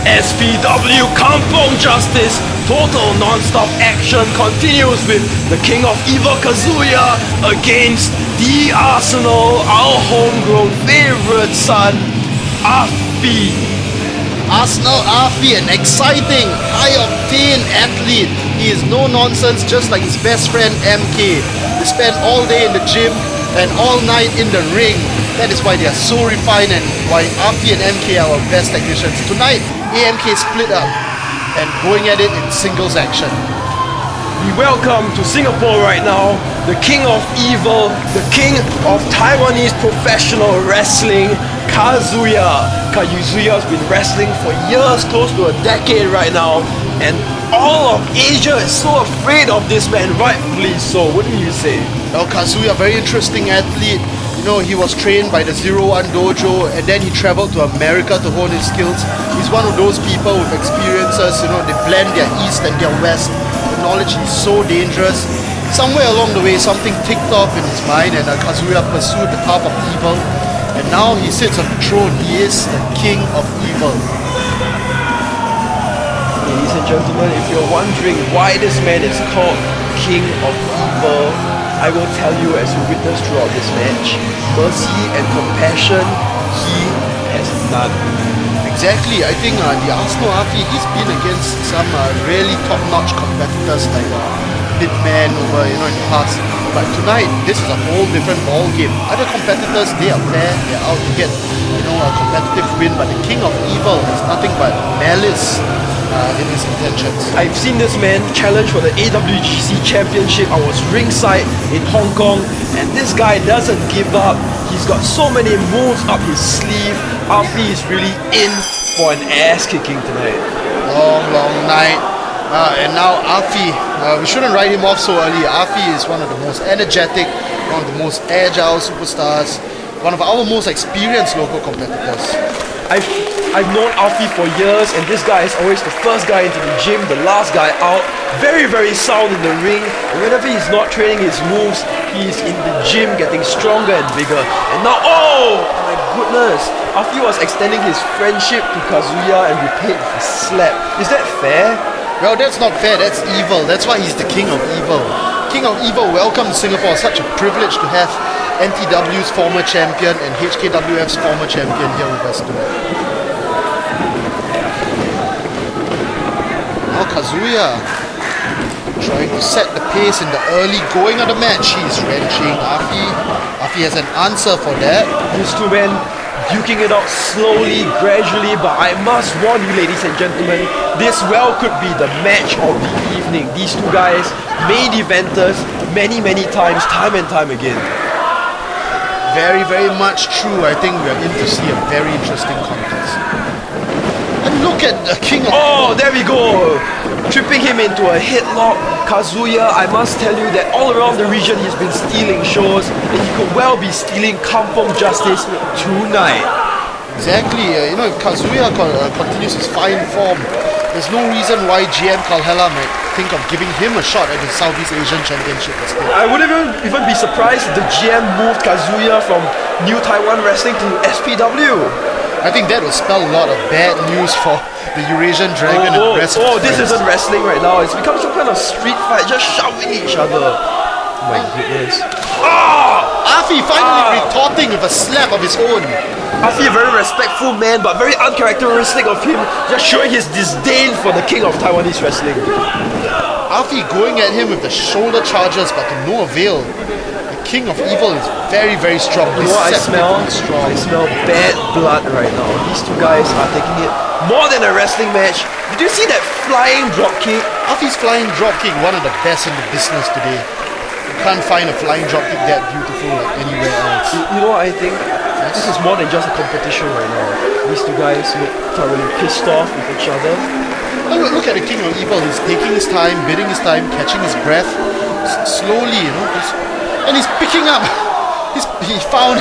SPW Kampong Justice, total non-stop action continues with the King of Evil Kazuya against the Arsenal, our homegrown favourite son, Affi. Arsenal Affi, an exciting, high-octane athlete. He is no nonsense, just like his best friend MK. They spend all day in the gym and all night in the ring. That is why they are so refined and why Affi and MK are our best technicians. Tonight, AMK split up and going at it in singles action. We welcome to Singapore right now the King of Evil, the King of Taiwanese professional wrestling, Kazuya. Kazuya has been wrestling for years, close to a decade right now, and all of Asia is so afraid of this man, rightfully so. Wouldn't you say? Well, Kazuya, very interesting athlete. You know, he was trained by the 01 Dojo and then he traveled to America to hone his skills. He's one of those people with experiences, you know, they blend their East and their West. The knowledge is so dangerous. Somewhere along the way, something ticked off in his mind and Kazuya pursued the path of evil. And now he sits on the throne. He is the King of Evil. Ladies and gentlemen, if you're wondering why this man is called King of Evil, I will tell you as you witness throughout this match, mercy and compassion, he has none. Exactly, I think the Arsenal Affi, he's been against some really top-notch competitors like Hitman over, in the past. But tonight, this is a whole different ball game. Other competitors, they are fair, they're out to get, a competitive win. But the King of Evil has nothing but malice in his intentions. I've seen this man challenge for the AWGC Championship. I was ringside in Hong Kong, and this guy doesn't give up. He's got so many moves up his sleeve. Affi is really in for an ass kicking tonight. Long night. And now Affi, we shouldn't write him off so early. Affi is one of the most energetic, one of the most agile superstars, one of our most experienced local competitors. I've known Affi for years, and this guy is always the first guy into the gym, the last guy out. Very, very sound in the ring. And whenever he's not training his moves, he's in the gym getting stronger and bigger. And now, oh my goodness, Affi was extending his friendship to Kazuya and repaid with a slap. Is that fair? Well, that's not fair, that's evil. That's why he's the King of Evil. King of Evil, welcome to Singapore. Such a privilege to have NTW's former champion and HKWF's former champion here with us tonight. Now Kazuya trying to set the pace in the early going of the match. He's wrenching Affi. Affi has an answer for that. These two men duking it out slowly, gradually, but I must warn you, ladies and gentlemen, this well could be the match of the evening. These two guys, main eventers, many times, time and time again. Very, very much true. I think we are in to see a very interesting contest. And look at the King of... Oh, there we go! Tripping him into a headlock. Kazuya, I must tell you that all around the region he's been stealing shows, and he could well be stealing Kampong Justice tonight. Exactly. If Kazuya continues his fine form, there's no reason why GM Kalhela might think of giving him a shot at the Southeast Asian Championship instead. I wouldn't even be surprised if the GM moved Kazuya from New Taiwan Wrestling to SPW. I think that would spell a lot of bad news for the Eurasian Dragon and the rest of the this isn't wrestling right now. It's become some kind of street fight, just shoving each other. Oh my goodness. Affi finally retorting with a slap of his own. Affi, a very respectful man, but very uncharacteristic of him, just showing his disdain for the King of Taiwanese wrestling. Affi going at him with the shoulder charges, but to no avail. The King of Evil is very, very strong. You know what I smell? I smell bad blood right now. These two guys are taking it more than a wrestling match. Did you see that flying dropkick? Affi's flying dropkick, one of the best in the business today. You can't find a flying dropkick that beautiful like anywhere else. You know what I think? This is more than just a competition right now. These two guys look thoroughly pissed off with each other. Look at the King of Evil. He's taking his time, bidding his time, catching his breath slowly, and he's picking up. He found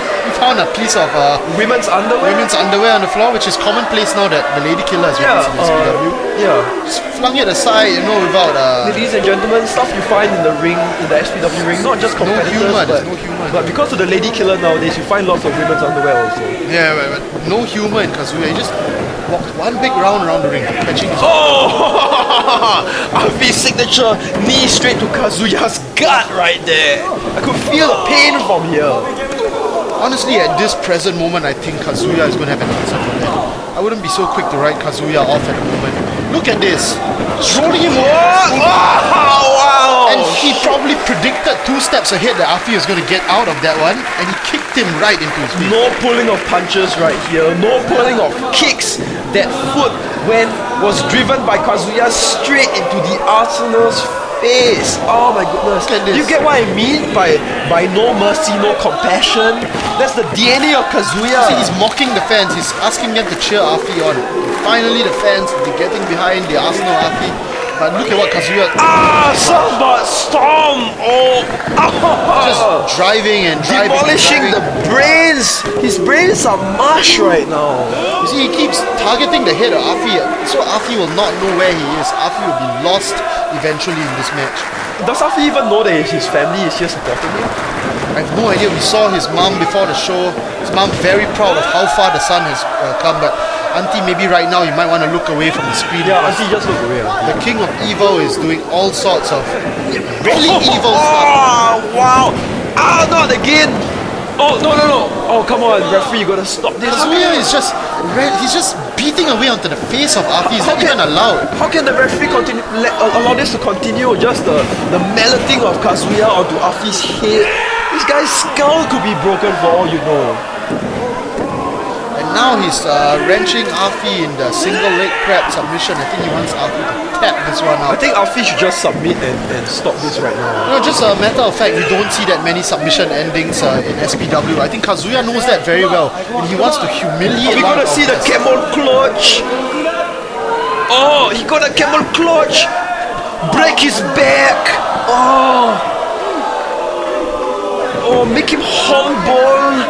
a piece of women's underwear on the floor, which is commonplace now that the lady killer has released in the SPW. Yeah. Just flung it aside, without ladies and gentlemen, stuff you find in the ring, in the SPW ring, not just competitors, no humor. But because of the lady killer nowadays, you find lots of women's underwear also. Yeah, but no humor in Kazuya. He just walked one big round around the ring, catching his Affi's signature knee straight to Kazuya's gut right there. I could feel the pain from here. Honestly, at this present moment, I think Kazuya is going to have an answer for that. I wouldn't be so quick to write Kazuya off at the moment. Look at this. Rolling him over. Wow! And he probably predicted 2 steps ahead that Affi was going to get out of that one, and he kicked him right into his face. No pulling of punches right here. No pulling of kicks. That foot was driven by Kazuya straight into the Arsenal's face. Oh my goodness. Look at this. You get what I mean by no mercy, no compassion? That's the DNA of Kazuya. See, he's mocking the fans. He's asking them to cheer Affi on. Finally, the fans, they're getting behind the Arsenal Affi. But look at what Kazuya... Sunbird Storm! Just driving and driving. Demolishing the brains! His brains are mush right now. You see, he keeps targeting the head of Affi, so Affi will not know where he is. Affi will be lost eventually in this match. Does Affi even know that his family is here supporting him? I have no idea. We saw his mom before the show. His mom very proud of how far the son has come, but Auntie, maybe right now you might want to look away from the screen. Yeah, Auntie, just look away. The King of Evil is doing all sorts of really evil stuff. Oh, wow! Not again! Oh, no. Oh, come on, referee, you gotta stop this. Kazuya is he's just beating away onto the face of Affi. He's not even allowed. How can the referee allow this to continue? Just the melting of Kazuya onto Affi's head. This guy's skull could be broken for all you know. And now he's wrenching Affi in the single leg crab submission. I think he wants Affi to tap this one out. I think Affi should just submit and stop this right now. No, just a matter of fact, we don't see that many submission endings in SPW. I think Kazuya knows that very well, and he wants to humiliate. Are we gonna see the camel clutch? Oh, he got a camel clutch. Break his back. Oh, make him humble.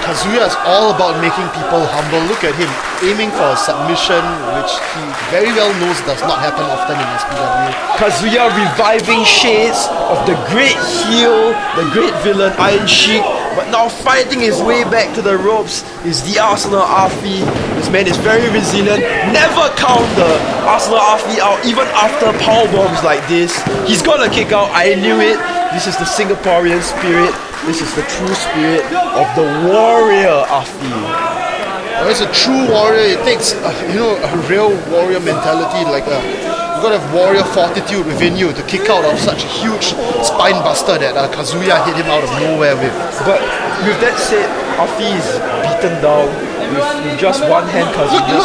Kazuya is all about making people humble. Look at him aiming for a submission, which he very well knows does not happen often in SPW. Kazuya reviving shades of the great heel, the great villain Iron Sheik, but now fighting his way back to the ropes is the Arsenal Affi. This man is very resilient. Never count the Arsenal Affi out, even after power bombs like this. He's gonna kick out. I knew it. This is the Singaporean spirit. This is the true spirit of the warrior Affi. As a true warrior, it takes a real warrior mentality. Like you've got to have warrior fortitude within you to kick out of such a huge spine buster that Kazuya hit him out of nowhere with. But with that said, Affi is beaten down with just one hand. Kazuya.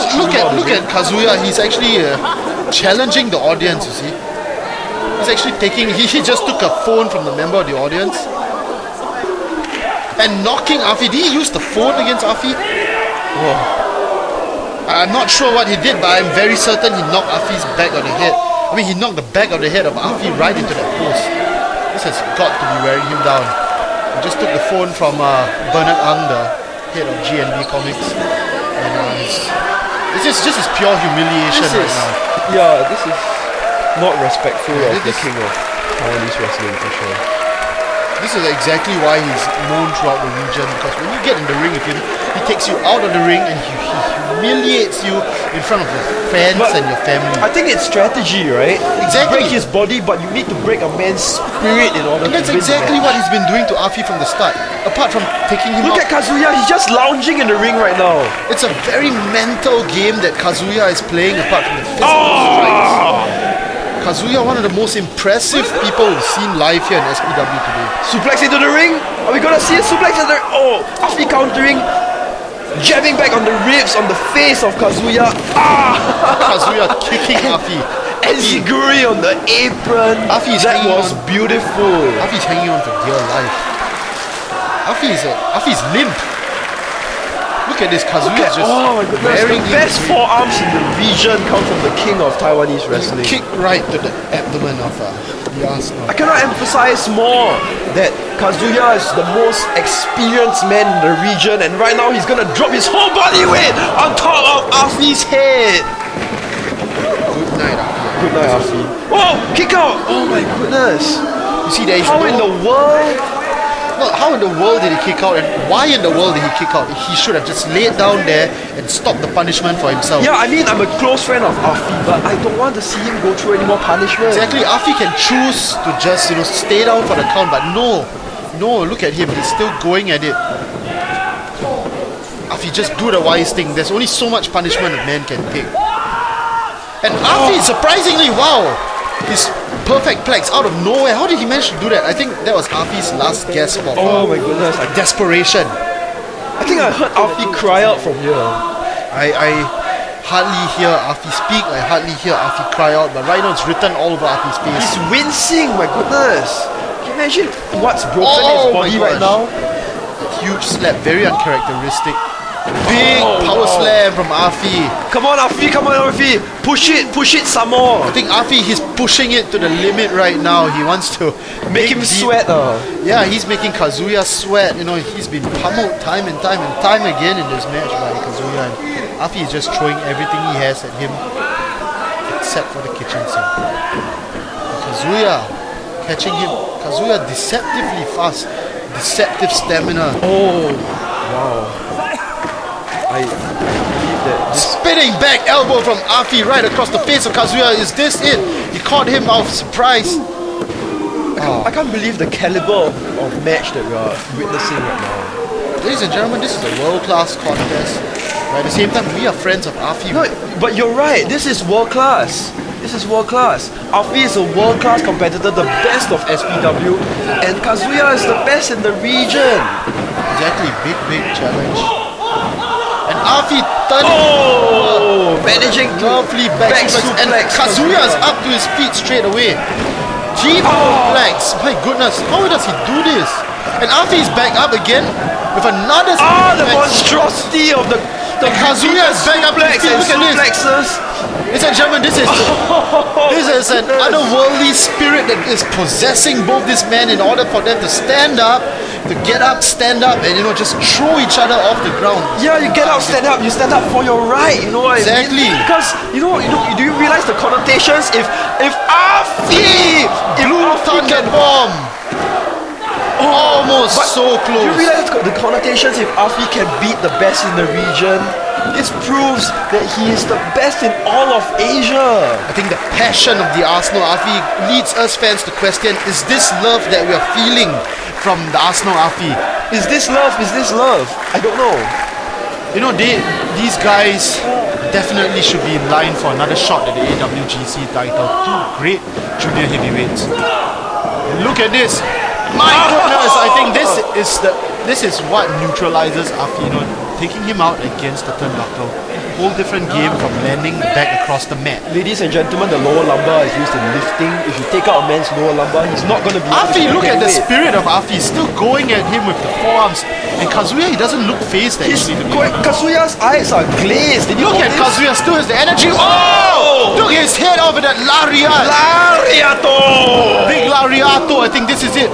Look at Kazuya. He's actually challenging the audience. You see, he's actually taking. He just took a phone from the member of the audience. And knocking Affi. Did he use the phone against Affi? Oh. I'm not sure what he did, but I'm very certain he knocked Affi's back on the head. I mean, he knocked the back of the head of Affi right into that post. This has got to be wearing him down. He just took the phone from Bernard Ang, the head of GNB Comics. And it's just pure humiliation right now. Yeah, this is not respectful of the king of Taiwanese wrestling for sure. This is exactly why he's known throughout the region, because when you get in the ring with him, he takes you out of the ring and he humiliates you in front of your fans and your family. I think it's strategy, right? Exactly. Break his body, but you need to break a man's spirit in order to win. That's exactly what he's been doing to Affi from the start. Apart from taking him Look out. at Kazuya, he's just lounging in the ring right now. It's a very mental game that Kazuya is playing apart from the physical strikes. Kazuya, one of the most impressive people we've seen live here in SPW today. Suplex into the ring? Are we gonna see a suplex into the... Oh, Affi countering. Jabbing back on the ribs, on the face of Kazuya. Kazuya kicking Affi. Enziguri on the apron. That was beautiful. Affi's hanging on for dear life. Affi's limp. Look at this, Kazuya just oh my goodness, the best forearms in the region come from the king of Taiwanese wrestling. Kick right to the abdomen of the Arsenal. I cannot emphasize more that Kazuya is the most experienced man in the region, and right now he's gonna drop his whole body weight on top of Affi's head. Good night, Affi. Good night, Affi. Oh, kick out! Oh my goodness. You see, there is How in the world? No, how in the world did he kick out, and why in the world did he kick out? He should have just laid down there and stopped the punishment for himself. Yeah, I mean, I'm a close friend of Affi, but I don't want to see him go through any more punishment. Exactly, Affi can choose to just, stay down for the count, but no, look at him, he's still going at it. Affi, just do the wise thing. There's only so much punishment a man can take. And Affi, surprisingly, wow, his perfect plex out of nowhere. How did he manage to do that? I think that was Affi's last gasp of Oh my goodness, desperation. I think I heard Affi cry out from here. I hardly hear Affi speak, I hardly hear Affi cry out, but right now it's written all over Affi's face. He's wincing, my goodness. Can you imagine what's broken in his body right now? Huge slap, very uncharacteristic. Big power slam from Affi. Come on, Affi, push it some more. I think Affi, he's pushing it to the limit right now. He wants to Make him sweat. Yeah, he's making Kazuya sweat. He's been pummeled time and time again in this match by Kazuya. And Affi is just throwing everything he has at him except for the kitchen sink. Kazuya catching him. Kazuya deceptively fast, deceptive stamina. Oh, wow. I believe that Spinning back elbow from Affi right across the face of Kazuya. Is this it? He caught him out of surprise. I can't believe the caliber of match that we are witnessing right now. Ladies and gentlemen, this is a world-class contest. But at the same time, we are friends of Affi. No, but you're right. This is world class. Affi is a world class competitor, the best of SPW, and Kazuya is the best in the region. Exactly, big challenge. And Affi turning managing to lovely back suplex. And Kazuya is up to his feet straight away. G-flex. My goodness, how does he do this? And Affi is back up again with another the monstrosity of the Kazuya is back up to his feet. Look at this. Ladies and gentlemen, this is an otherworldly spirit that is possessing both this man in order for them to stand up, to get up, stand up, and just throw each other off the ground. Yeah, you get up, stand up. You stand up for your right. You know what exactly. I mean? Because do you realize the connotations if Affi Thunder bomb. Almost so close. Do you realize the connotations if Affi can beat the best in the region? This proves that he is the best in all of Asia. I think the passion of the Arsenal Affi leads us fans to question, is this love that we are feeling from the Arsenal Affi? Is this love? I don't know. These guys definitely should be in line for another shot at the AWGC title. Two great junior heavyweights. Look at this. My goodness, I think this is what neutralizes Affi, taking him out against the turnbuckle. Whole different game from landing back across the mat. Ladies and gentlemen, the lower lumbar is used in lifting. If you take out a man's lower lumbar, he's not going to be Affi, look at the spirit of Affi, still going at him with the forearms. And Kazuya, he doesn't look phased actually. Kazuya's eyes are glazed. Did you look at Kazuya, still has the energy. Oh! Took his head over that lariat. Lariato! Big lariato, I think this is it.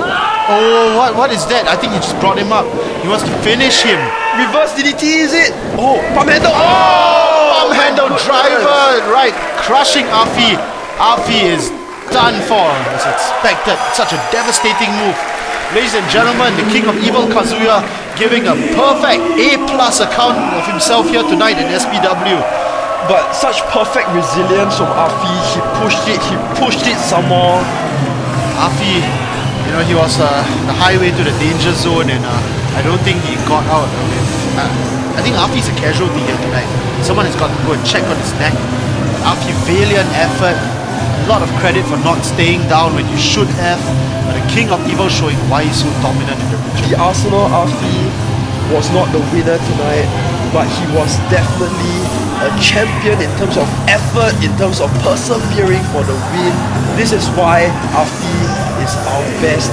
Oh, what is that? I think he just brought him up. He wants to finish him. Reverse DDT, is it? Oh, pump handle. Pump handle driver. Right, crushing Affi. Affi is done for, as expected. Such a devastating move. Ladies and gentlemen, the King of Evil Kazuya giving a perfect A+ account of himself here tonight in SPW. But such perfect resilience from Affi. He pushed it some more. Affi, he was the highway to the danger zone, and I don't think he got out of it. I think Affi's a casualty here tonight. Someone has got to go and check on his neck. Affi, valiant effort. A lot of credit for not staying down when you should have. But the King of Evil showing why he's so dominant in the region. The Arsenal Affi was not the winner tonight, but he was definitely a champion in terms of effort, in terms of persevering for the win. This is why Affi is our best